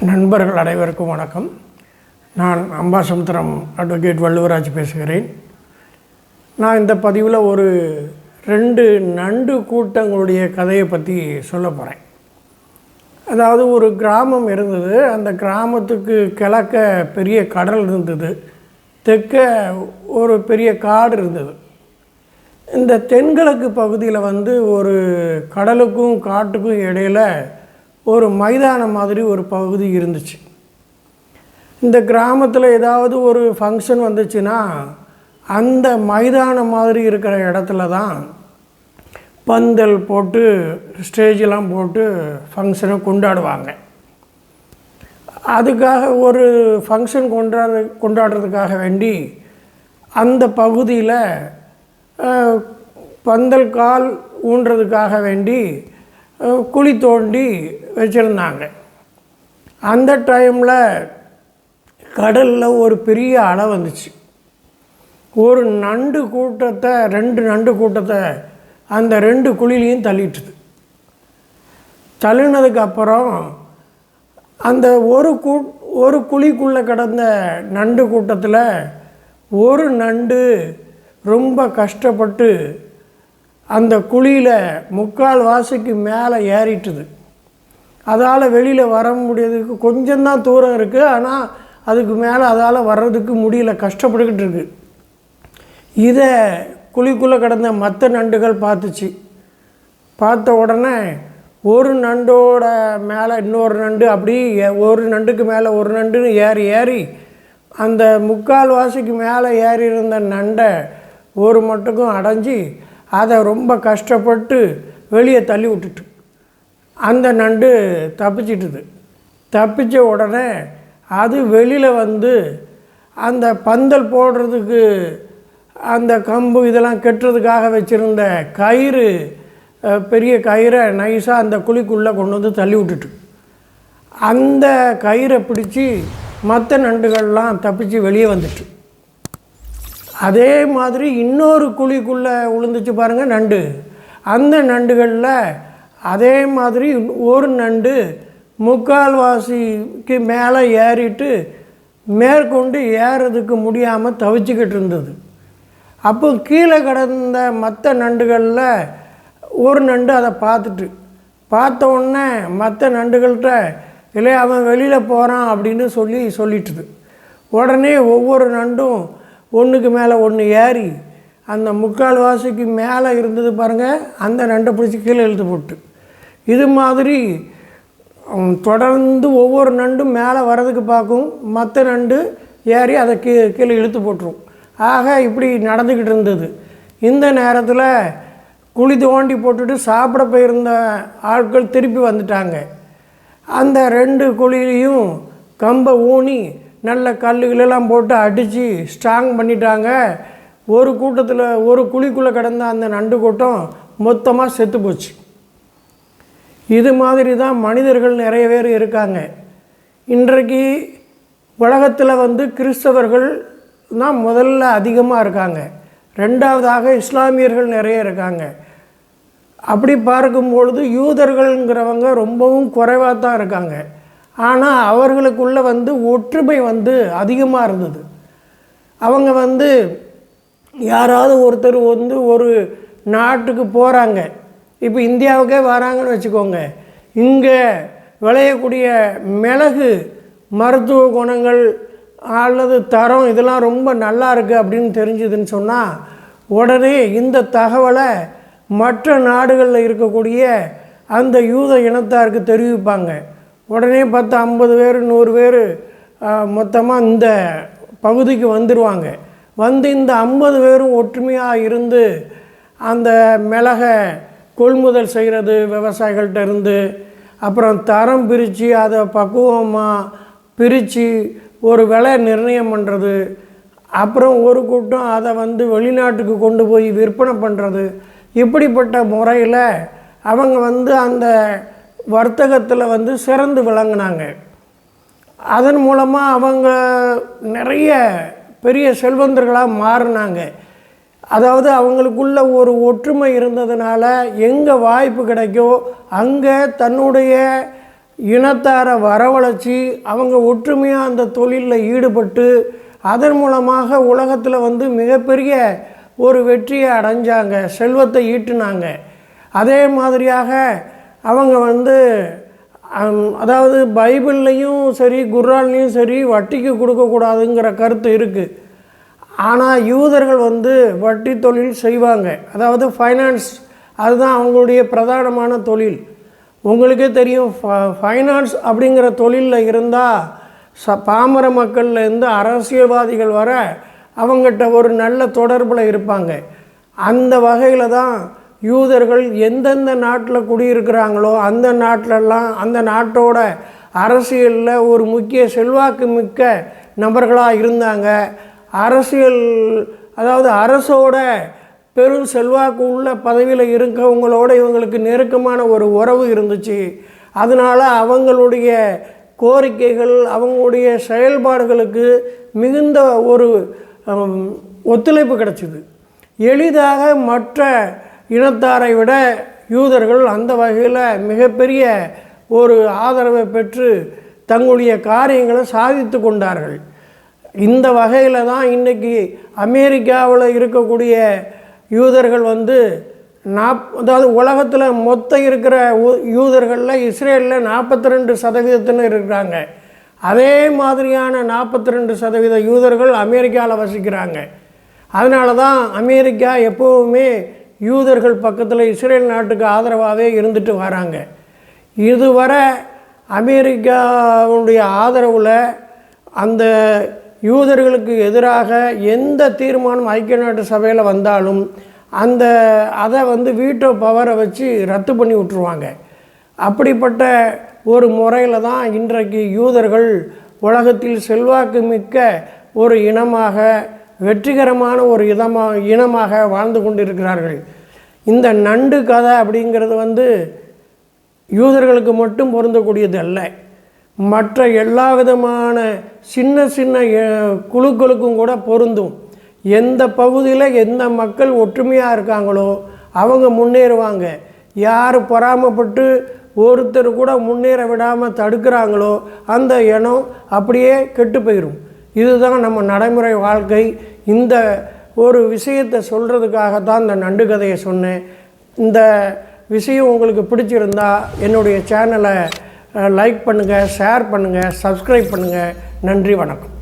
நண்பர்கள் அனைவருக்கும் வணக்கம். நான் அம்பாசமுத்திரம் அட்வொகேட் வள்ளுவராஜ் பேசுகிறேன். நான் இந்த பதிவில் ஒரு 2 நண்டு கூட்டங்களுடைய கதையை பற்றி சொல்ல போகிறேன். அதாவது ஒரு கிராமம் இருந்தது. அந்த கிராமத்துக்கு கிழக்க பெரிய கடல் இருந்தது, தெற்க ஒரு பெரிய காடு இருந்தது. இந்த தென்கிழக்கு பகுதியில் ஒரு கடலுக்கும் காட்டுக்கும் இடையில் ஒரு மைதானம் மாதிரி ஒரு பகுதி இருந்துச்சு. இந்த கிராமத்தில் ஏதாவது ஒரு ஃபங்க்ஷன் வந்துச்சுன்னா அந்த மைதானம் மாதிரி இருக்கிற இடத்துல தான் பந்தல் போட்டு ஸ்டேஜெலாம் போட்டு ஃபங்க்ஷனை கொண்டாடுவாங்க. அதுக்காக ஒரு ஃபங்க்ஷன் கொண்டாடுறதுக்காக வேண்டி அந்த பகுதியில் பந்தல் கால் ஊன்றதுக்காக வேண்டி குழி தோண்டி வச்சுருந்தாங்க. அந்த டைமில் கடலில் ஒரு பெரிய அலை வந்துச்சு. ஒரு நண்டு கூட்டத்தை 2 நண்டு கூட்டத்தை அந்த 2 குழிலையும் தள்ளிட்டுது. தள்ளினதுக்கப்புறம் அந்த ஒரு குழிக்குள்ளே கிடந்த நண்டு கூட்டத்தில் ஒரு நண்டு ரொம்ப கஷ்டப்பட்டு அந்த குழியில் 3/4 வாசிக்கு மேலே ஏறிட்டுது. அதால் வெளியில் வர முடியாதுக்கு கொஞ்சம்தான் தூரம் இருக்குது. ஆனால் அதுக்கு மேலே அதால் வர்றதுக்கு முடியல, கஷ்டப்பட்டுக்கிட்டு இருக்கு. இதை குழிக்குள்ளே கிடந்த மற்ற நண்டுகள் பார்த்துச்சு. பார்த்த உடனே ஒரு நண்டோட மேலே இன்னொரு நண்டு, அப்படி ஒரு நண்டுக்கு மேலே ஒரு நண்டுன்னு ஏறி அந்த 3/4 வாசிக்கு மேலே ஏறி இருந்த நண்டை ஒரு மட்டுக்கும் அடைஞ்சி அதை ரொம்ப கஷ்டப்பட்டு வெளியே தள்ளி விட்டுட்டு அந்த நண்டு தப்பிச்சிட்டுது. தப்பித்த உடனே அது வெளியில் அந்த பந்தல் போடுறதுக்கு அந்த கம்பு இதெல்லாம் கெட்டுறதுக்காக வச்சுருந்த கயிறு, பெரிய கயிறை நைஸாக அந்த குழிக்குள்ளே கொண்டு தள்ளி விட்டுட்டு அந்த கயிறை பிடிச்சி மற்ற நண்டுகள்லாம் தப்பிச்சு வெளியே வந்துட்டு. அதே மாதிரி இன்னொரு குழிக்குள்ளே விழுந்துச்சு பாருங்கள் நண்டு. அந்த நண்டுகளில் அதே மாதிரி ஒரு நண்டு 3/4 வாசிக்கு மேலே ஏறிட்டு மேற்கொண்டு ஏறதுக்கு முடியாமல் தவிச்சிக்கிட்டு இருந்தது. அப்போ கீழே கிடந்த மற்ற நண்டுகளில் ஒரு நண்டு அதை பார்த்த உடனே மற்ற நண்டுகள்கிட்ட இல்லை அவன் வெளியில் போகிறான் அப்படின்னு சொல்லிட்டுது. உடனே ஒவ்வொரு நண்டும் ஒன்றுக்கு மேலே ஒன்று ஏறி அந்த 3/4 வாசிக்கு மேலே இருந்தது பாருங்கள், அந்த நண்டை பிடிச்சி கீழே இழுத்து போட்டு. இது மாதிரி தொடர்ந்து ஒவ்வொரு நண்டும் மேலே வர்றதுக்கு பார்க்கும், மற்ற நண்டு ஏறி அதை கீழே இழுத்து போட்டுரும். ஆக இப்படி நடந்துக்கிட்டு இருந்தது. இந்த நேரத்தில் குழி தோண்டி போட்டுட்டு சாப்பிட போயிருந்த ஆட்கள் திருப்பி வந்துட்டாங்க. அந்த 2 குழியிலையும் கம்பை ஊனி நல்ல கல்லுகளெல்லாம் போட்டு அடித்து ஸ்ட்ராங் பண்ணிட்டாங்க. ஒரு கூட்டத்தில் ஒரு குழிக்குள்ளே கிடந்த அந்த நண்டு கூட்டம் மொத்தமாக செத்து போச்சு. இது மாதிரி தான் மனிதர்கள் நிறைய பேர் இருக்காங்க. இன்றைக்கு உலகத்தில் கிறிஸ்தவர்கள் தான் முதல்ல அதிகமாக இருக்காங்க. 2வதாக இஸ்லாமியர்கள் நிறைய இருக்காங்க. அப்படி பார்க்கும்பொழுது யூதர்கள்ங்கிறவங்க ரொம்பவும் குறைவாக தான் இருக்காங்க. ஆனால் அவர்களுக்குள்ளே ஒற்றுமை அதிகமாக இருந்தது. அவங்க யாராவது ஒருத்தர் ஒரு நாட்டுக்கு போகிறாங்க, இப்போ இந்தியாவுக்கே வராங்கன்னு வச்சுக்கோங்க. இங்கே விளையக்கூடிய மிளகு மருத்துவ குணங்கள் அல்லது தரம் இதெல்லாம் ரொம்ப நல்லா இருக்குது அப்படின்னு தெரிஞ்சுதுன்னு சொன்னால் உடனே இந்த தகவலை மற்ற நாடுகளில் இருக்கக்கூடிய அந்த யூத இனத்தாருக்கு தெரிவிப்பாங்க. உடனே 10, 50 பேர் 100 பேர் மொத்தமாக இந்த பகுதிக்கு வந்துடுவாங்க. இந்த 50 பேரும் ஒற்றுமையாக இருந்து அந்த மிளகை கொள்முதல் செய்கிறது விவசாயிகள்கிட்ட இருந்து, அப்புறம் தரம் பிரித்து அதை பக்குவமாக பிரித்து ஒரு விலை நிர்ணயம் பண்ணுறது, அப்புறம் ஒரு கூட்டம் அதை வெளிநாட்டுக்கு கொண்டு போய் விற்பனை பண்ணுறது. இப்படிப்பட்ட முறையில் அவங்க அந்த வர்த்தகத்தில் சிறந்து விளங்கினாங்க. அதன் மூலமாக அவங்க நிறைய பெரிய செல்வந்தர்களாக மாறினாங்க. அதாவது அவங்களுக்குள்ள ஒரு ஒற்றுமை இருந்ததுனால எங்கே வாய்ப்பு கிடைக்கோ அங்கே தன்னுடைய இனத்தாரை வரவழைச்சி அவங்க ஒற்றுமையாக அந்த தொழிலில் ஈடுபட்டு அதன் மூலமாக உலகத்தில் வந்து மிகப்பெரிய ஒரு வெற்றியை அடைஞ்சாங்க, செல்வத்தை ஈட்டினாங்க. அதே மாதிரியாக அவங்க வந்து அதாவது பைபிள்லேயும் சரி குர்ஆன்லேயும் சரி வட்டிக்கு கொடுக்கக்கூடாதுங்கிற கருத்து இருக்குது. ஆனால் யூதர்கள் வந்து வட்டி தொழில் செய்வாங்க. அதாவது ஃபைனான்ஸ், அதுதான் அவங்களுடைய பிரதானமான தொழில். உங்களுக்கே தெரியும், ஃபைனான்ஸ் அப்படிங்கிற தொழிலில் இருந்தால் பாமர மக்கள்லேருந்து அரசியல்வாதிகள் வர அவங்ககிட்ட ஒரு நல்ல தொடர்பில் இருப்பாங்க. அந்த வகையில் தான் யூதர்கள் எந்தெந்த நாட்டில் குடியிருக்கிறாங்களோ அந்த நாட்டிலெல்லாம் அந்த நாட்டோட அரசியலில் ஒரு முக்கிய செல்வாக்கு மிக்க நபர்களாக இருந்தாங்க. அரசியல், அதாவது அரசோட பெரும் செல்வாக்கு உள்ள பதவியில் இருக்கவங்களோட இவங்களுக்கு நெருக்கமான ஒரு உறவு இருந்துச்சு. அதனால் அவங்களுடைய கோரிக்கைகள், அவங்களுடைய செயல்பாடுகளுக்கு மிகுந்த ஒரு ஒத்துழைப்பு கிடச்சிது. எளிதாக மற்ற இனத்தாரை விட யூதர்கள் அந்த வகையில் மிகப்பெரிய ஒரு ஆதரவை பெற்று தங்களுடைய காரியங்களை சாதித்து கொண்டார்கள். இந்த வகையில் தான் இன்றைக்கி அமெரிக்காவில் இருக்கக்கூடிய யூதர்கள் வந்து அதாவது உலகத்தில் மொத்தம் இருக்கிற யூதர்களில் இஸ்ரேலில் 42% இருக்கிறாங்க. அதே மாதிரியான 42% யூதர்கள் அமெரிக்காவில் வசிக்கிறாங்க. அதனால தான் அமெரிக்கா எப்போவுமே யூதர்கள் பக்கத்தில் இஸ்ரேல் நாட்டுக்கு ஆதரவாகவே இருந்துட்டு வராங்க. இதுவரை அமெரிக்காவுடைய ஆதரவில் அந்த யூதர்களுக்கு எதிராக எந்த தீர்மானம் ஐக்கிய நாட்டு சபையில் வந்தாலும் அதை வந்து வீட்டோ பவரை வச்சு ரத்து பண்ணி விட்டுருவாங்க. அப்படிப்பட்ட ஒரு முறையில் தான் இன்றைக்கு யூதர்கள் உலகத்தில் செல்வாக்கு மிக்க ஒரு இனமாக, வெற்றிகரமான ஒரு இனமாக வாழ்ந்து கொண்டிருக்கிறார்கள். இந்த நண்டு கதை அப்படிங்கிறது வந்து யூதர்களுக்கு மட்டும் பொருந்தக்கூடியது அல்ல, மற்ற எல்லா விதமான சின்ன சின்ன குழுக்களுக்கும் கூட பொருந்தும். எந்த பகுதியில் எந்த மக்கள் ஒற்றுமையாக இருக்காங்களோ அவங்க முன்னேறுவாங்க. யார் பொறாமப்பட்டு ஒருத்தர் கூட முன்னேற விடாமல் தடுக்கிறாங்களோ அந்த இனம் அப்படியே கெட்டு போயிடும். இதுதான் நம்ம நடைமுறை வாழ்க்கை. இந்த ஒரு விஷயத்தை சொல்கிறதுக்காகத்தான் இந்த நண்டு கதையை சொன்னேன். இந்த விஷயம் உங்களுக்கு பிடிச்சிருந்தா என்னுடைய சேனலை லைக் பண்ணுங்கள், ஷேர் பண்ணுங்கள், சப்ஸ்கிரைப் பண்ணுங்கள். நன்றி, வணக்கம்.